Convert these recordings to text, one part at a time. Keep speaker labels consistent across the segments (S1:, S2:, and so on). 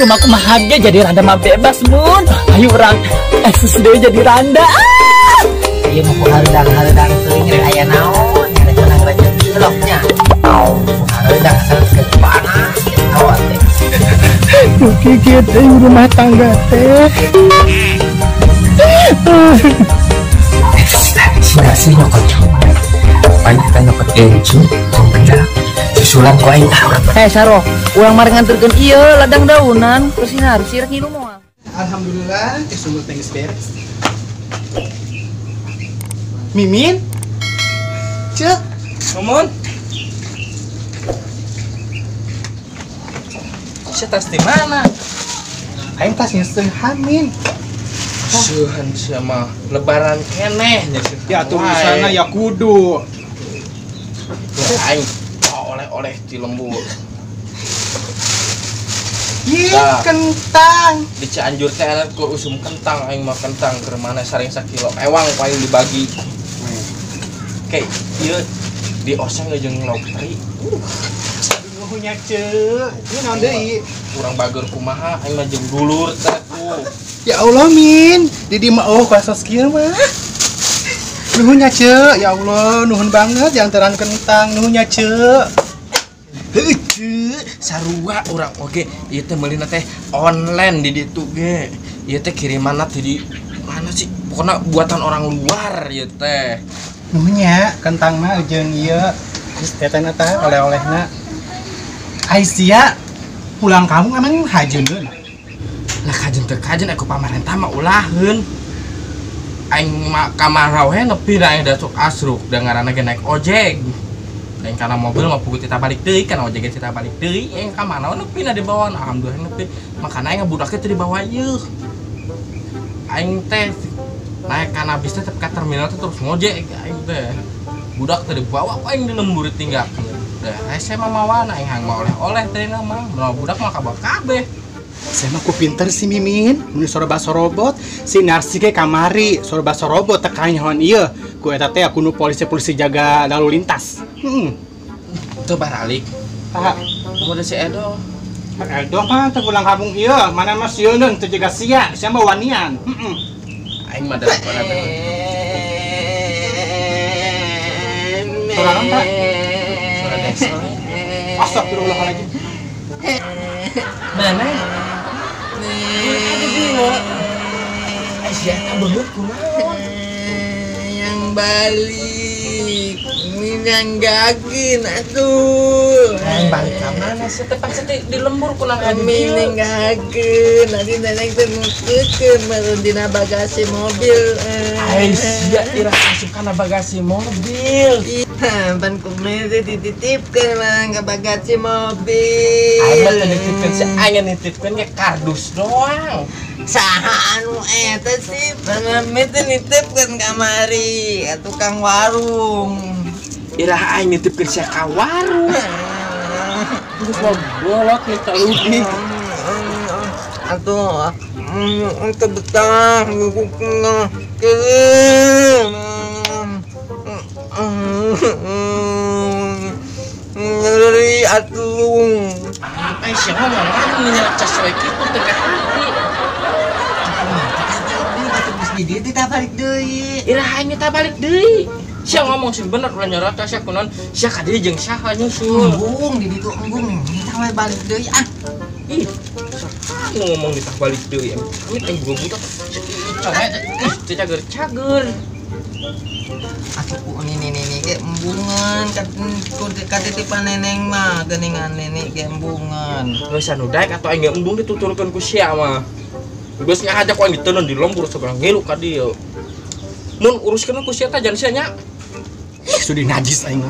S1: rumahku mah harga jadi randa mah bebas mun. Ayo orang eksis deh jadi randa.
S2: Iya mau haredang teuing rek aya naon rek menang rezeki geloknya. Haredang asal kepanas awat teh.
S1: Kikit rumah tangga teh.
S2: Berhasil nyokot coba. Banyak kita nyokot gencu, penjara. Susulan ku aing tahu.
S1: Saro, urang mari nganterkeun ieu ladang daunan, bersinar sirek ngilu moal.
S3: Alhamdulillah, sumber teh geus beres. Mimin? Cek,
S4: Mumun. Saya tas di mana?
S3: aing tas nyeuseun Hamin.
S4: Suhan sama lebaran keneh nya sih.
S3: Ya tuh di sana ya kudu.
S4: Ya aing oleh-oleh di lembur.
S3: Ih,
S4: Nah.
S3: kentang.
S4: Di Cianjur teh ana kur usum kentang aing mah kentang keur mana saring sakilo. Ewang paling dibagi. Oke, ieu di oseng jeung lauk teri.
S3: Nuhunnya cek. Ini naon deui?
S4: Kurang bager kumaha aing mah jeung dulur teh ku.
S3: Ya Allah Min, Didi mah kuasa kieu mah. Nuhunnya cek, ya Allah, nuhun banget yang teran kentang, nuhunnya cek.
S4: Heuh, sarua urang oge. Ieu teh meulina teh online di ditu ge. Ieu teh kirimanna teh di mana sih? Pokona buatan orang luar ieu teh.
S3: Nuhunnya kentang mah jeung ieu. Geus tetena teh oleh-olehna. Aisyah, pulang kamu emang hajeundeun.
S4: Lah kajen aku pamarentah mah ulaheun. Aing mah kamarau he nepi da aing dasuk asruk da ngaranna ge naik ojek. Aing kana mobil mah puguh tita balik deui kana ojek ge tita balik deui. Aing ka mana nepi na di bawah alhamdulillah nepi. Makana aing budaknya teh di bawah ieu. Aing teh naik kana bis teh ka terminal teh terus ngojek aing teh. Budak teh di bawah aing di lembur tinggalkeun. Da saya mah mawana aing hang mah oleh-oleh teh mah. Mun budak mah kabeh kabeh.
S3: Saya mah ku pinter si Mimin, mun sorobot si Narsi ge kamari, sorobot tekan nyahoan ieu. Ku eta teh aku nu polisi jaga lalu lintas.
S4: Teu baralik.
S3: Tah,
S4: Kemudian si Edo.
S3: Edo mah teh pulang kampung ieu, mana mah sieun teu jaga sia, sia mah wanian.
S4: Aing mah daripada
S3: Suara naon, Pak?
S4: suara desa.
S3: Astagfirullahaladzim.
S4: Mana? Ada dia. Aisyah kabeh kumaha?
S2: Yang balik minanggakeun atuh.
S4: Aing balik ka mana sih? Tepat sih di lembur kunang ada dia.
S2: Minanggakeun nanti neneng teh ngeukeun meureun dina bagasi mobil.
S4: Aisyah ira asup kana bagasi mobil.
S2: Pan kumaha teh dititipkeun mah ka bagasi mobil.
S4: Aing mah teu nitipkeun si aing nitipkeun ge kardus doang.
S2: Saha anu eta sih? Pamami teh nitipkeun kamari ka tukang warung.
S4: Ira aing nitipkeun si ka warung. Terus mah bolot minta rugi.
S2: Atuh, untuk betah, ngeri atuh.
S4: Aisyah mah ngomong menyerap sesuai kitu teh ka hati.
S2: Jadi kita balik deui.
S4: Ira aing teh balik deui. Sia ngomong sih bener ulah nyerat sia kunaon sia ka dieu jeung saha nyusul.
S2: Embung di ditu embung. Kita we balik deui ah.
S4: Ih, saha ngomong ditah balik deui. Amit aing bunga budak. Coba teh cager.
S2: Atuh ini ge embungan ka titipan neneng mah geuningan nenek ge embungan.
S4: Geus anu daek atuh aing embung dituturkeun ku sia mah. Geus ngajak ku aing diteun di lembur seberang ngilu ka dieu. Mun uruskeun ku sia teh jan sia nya.
S3: Sudi najis aing.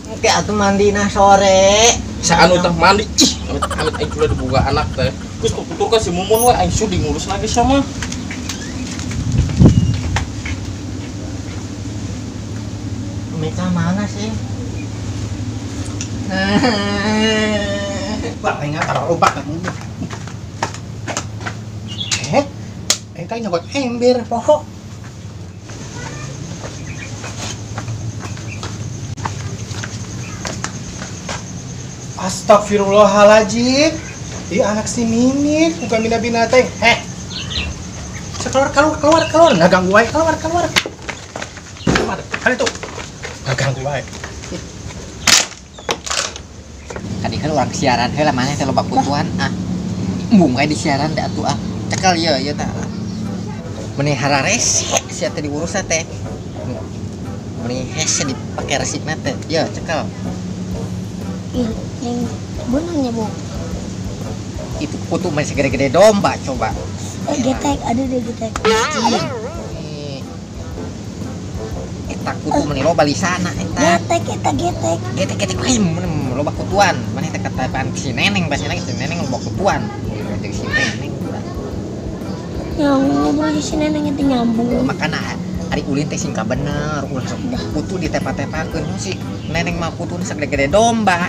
S2: Oke atuh mandina sore.
S4: Saanu teh mandi. Ih, amit aing kudu diboga anak teh. Geus kuturkeun si Mumun we aing sudi ngurus lagi sama.
S2: Mereka mana sih?
S3: Pak aing taruh obat. Eta nyokot ember poho. Astagfirullahaladzim. Ih anak si Mimin bukan bina-bina teh. Keluar. Nggak ganggu wae. Keluar. Kan itu. Nggak ganggu wae.
S2: Kan ieu orang siaran heula maneh teh loba kutuan embung kayak di siaran da atuh cekal ya tah meni harares sia teh diurus teh meni hese dipake resipna teh ya cekal
S5: yang bunanya bu
S2: itu kutu masih gede-gede domba coba
S5: getek ada deh getek
S2: eta kutu meni loba lisana eta getek loba kutuan mana teh kataan si neneng bahasana si neneng loba kutuan jeung si neneng
S5: yang ngobrol si neneng itu nyambung
S2: makana ari ulin teh singka bener ulah sok kutu ditepa-tepakeun si neneng mah kutuna sagede-gede domba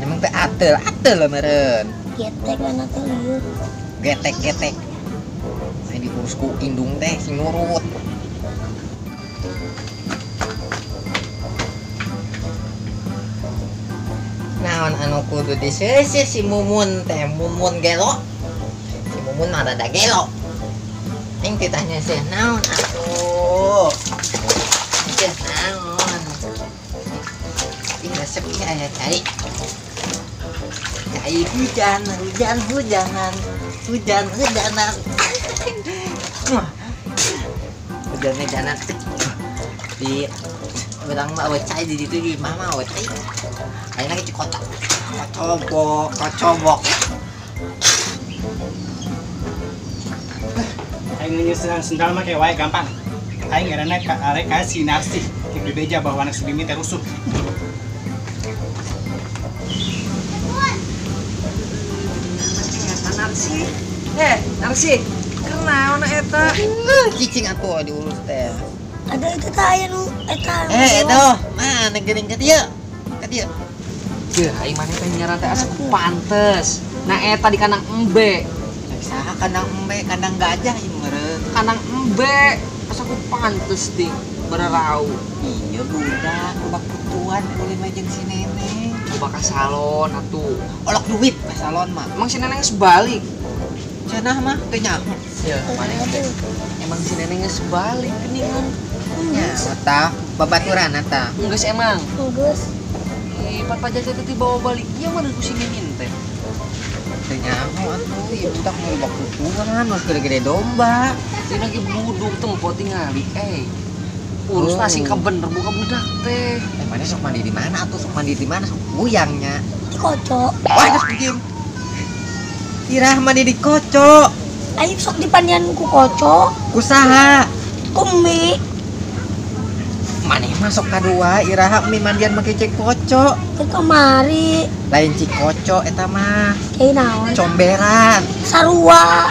S2: emang teh atel meureun
S5: getek mana teh lieu
S2: getek saya diurus ku indung teh sing nurut naon anu kudu diseuseut si mumun teh mumun gelo si mumun mah rada gelo ting ditanya sih naon atuh geus naon tinggal sepi aya cai hujanan hujanan di orang mah awet cai di situ di mama awet cai ayeuna ge kocobok
S3: Aing nyeuseun sendal mah kayak wae gampang. Aing ngaranna arek ka si Narsi di beja bahwa anak si Mimin teh rusuh.
S4: Narsi. Narsi. Kenaon eta?
S2: Cicing atuh diurus teh.
S5: ada itu teh aya nu eta
S2: Edo, mana geuning ka dieu? Ka dieu.
S4: Teu aing maneh teh nyaran teh asa pantes. Nah eta di kandang embe.
S2: Saha kandang embe, kandang gajah ieu meureun.
S4: Kandang embe asa pantes ting berarau.
S2: Iya budak, loba kutuan ulin mah jeung si neneng.
S4: Coba ka salon atuh.
S2: Olok duit ka salon mah.
S4: Emang si neneng sebalik.
S2: Cenah mah teu nyaho.
S4: Ya, maneh teh. Emang si neneng sebalik geningan.
S2: Ya, eta babaturan eta.
S4: Enggeus emang.
S5: geus
S4: Pan pajak teh bawa balik ieu mah ku si Mimin teh.
S2: Teu nyaho atuh, ieu budak mah loba kutuan, mah gede-gede domba.
S4: Tina ge buduk tempo tingali. Urus nasi ka bener buka budak teh.
S2: Mana sok mandi di mana atuh? Sok mandi di mana? Sok buyangnya.
S5: di kocok
S2: Wah, geus bikin. Irah mandi di kocok.
S5: ayo sok dipandian ku kocok
S2: Kusaha?
S5: kumi
S2: Maneh masuk kadua iraha mi mandian make cek kocok.
S5: ke kamari
S2: Lain cik kocok eta mah
S5: kayak naon
S2: comberan.
S5: sarua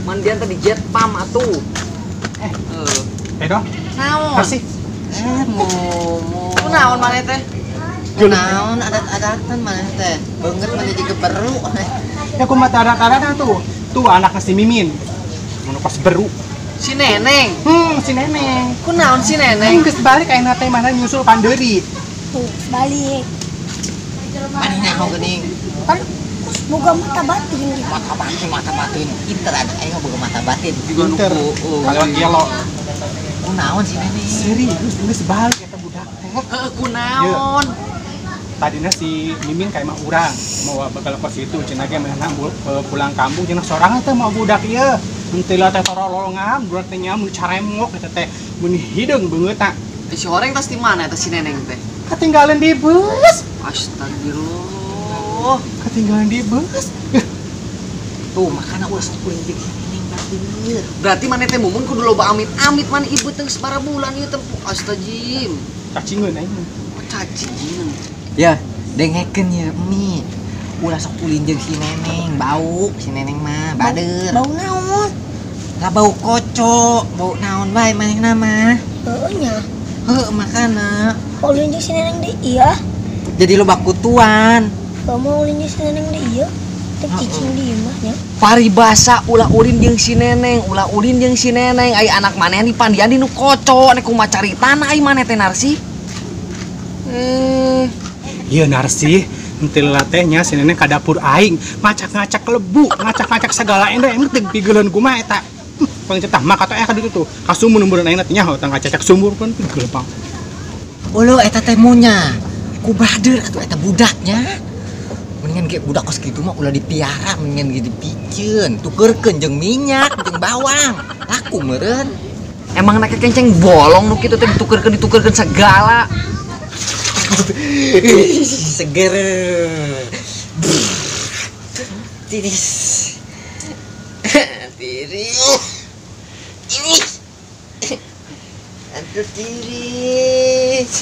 S4: Mandian tadi jet pam atuh.
S3: Edo,
S4: Naon?
S3: kasih.
S4: Kunaon maneh teh?
S2: Naon adat-adatan maneh teh. Beungeut maneh juga beru.
S3: Ya aku mata anak-anak tuh. Tuh anak si Mimin. Mun pas beru.
S4: Si Neneng.
S3: Si Neneng.
S4: Kunaon si
S3: Aing
S4: Neneng?
S3: geus balik ayeuna teh mana nyusul panderi.
S5: tuh balik
S2: Maneh nyaho geuning.
S5: kan boga mata batin gitu
S2: Mata batin. Pinter ada aing boga mata batin.
S3: Pinter. Kalau gelo.
S2: Kunaon si neneng?
S3: Serius geus balik eta budak teh.
S4: Kunaon?
S3: Tadina si Mimin kayak mah urang mau bakal ke situ cenah ge mah pulang kampung cenah sorangan teh mau budak ieu. Henteu teh torolongan budak teh nya mun caremok eta teh mun hideung beungeut tak.
S4: Si Horeng tas di mana eta si Neneng teh?
S3: Ketinggalan di bus.
S4: Astagfirullah.
S3: Ketinggalan di bus.
S2: Tuh makana ulah sok kuring jeung si neneng batur.
S4: Berarti maneh teh mumun kudu loba amit-amit maneh ibu teh sabaraha bulan ieu teh. Astagfirullah.
S3: Cacingeun aing.
S4: Cacing.
S2: Ya, dengekeun ye mi. Ulah sok ulin jeung si neneng, bau si neneng mah bader.
S5: bau naon
S2: Lah bau kocok, bau naon bae manehna mah.
S5: heueuh nya
S2: Heuh makana.
S5: ulin jeung si neneng di iya
S2: Jadi loba kutuan.
S5: kamu ulin jeung si neneng di iya teh cicing di imahnya.
S2: Paribasa ulah ulin jeung si Neneng, ulah ulin jeung si Neneng. Ai anak maneh di pandian di nu koco, nek kumaha caritana ai maneh teh Narsi.
S3: Iya Narsi, henteu latehnya si Neneng ka dapur aing, ngacak-ngacak lebu, ngacak-ngacak segala ende emang teu pigeulun kumaha eta. Paling cetah mah kata ka ditu tuh. Ka sumur numbereun aing teh nyaho tang ngacak sumur pun pigeul pang.
S2: Uluh eta teh munya. Ku brother atuh eta budaknya. Mendingan ge budak kos kitu mah ulah dipiara, mendingan ge dipikeun, tukeurkeun jeung minyak, jeung bawang. Laku meureun. Emang nak kenceng bolong nu kitu teh ditukeurkeun segala. Seger. Tiris. Tiris. Tiris. Aduh tiris.